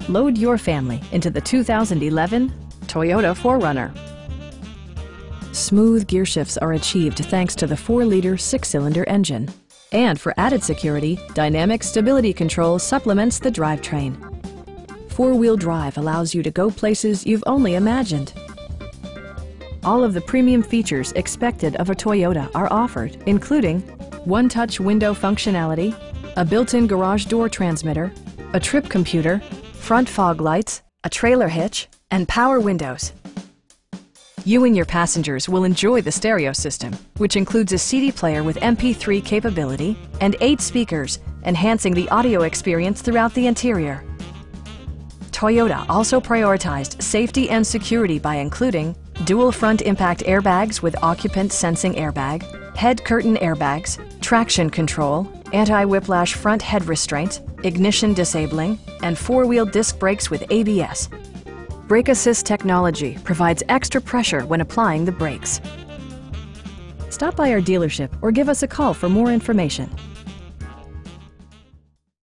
Load your family into the 2011 Toyota 4Runner. Smooth gear shifts are achieved thanks to the 4-liter 6-cylinder engine. And for added security, Dynamic Stability Control supplements the drivetrain. 4-wheel drive allows you to go places you've only imagined. All of the premium features expected of a Toyota are offered, including one-touch window functionality, a built-in garage door transmitter, a trip computer, front fog lights, a trailer hitch, and power windows. You and your passengers will enjoy the stereo system, which includes a CD player with MP3 capability and 8 speakers, enhancing the audio experience throughout the interior. Toyota also prioritized safety and security by including dual front impact airbags with occupant sensing airbag, head curtain airbags, traction control, anti-whiplash front head restraints, ignition disabling, and 4-wheel disc brakes with ABS. Brake Assist technology provides extra pressure when applying the brakes. Stop by our dealership or give us a call for more information.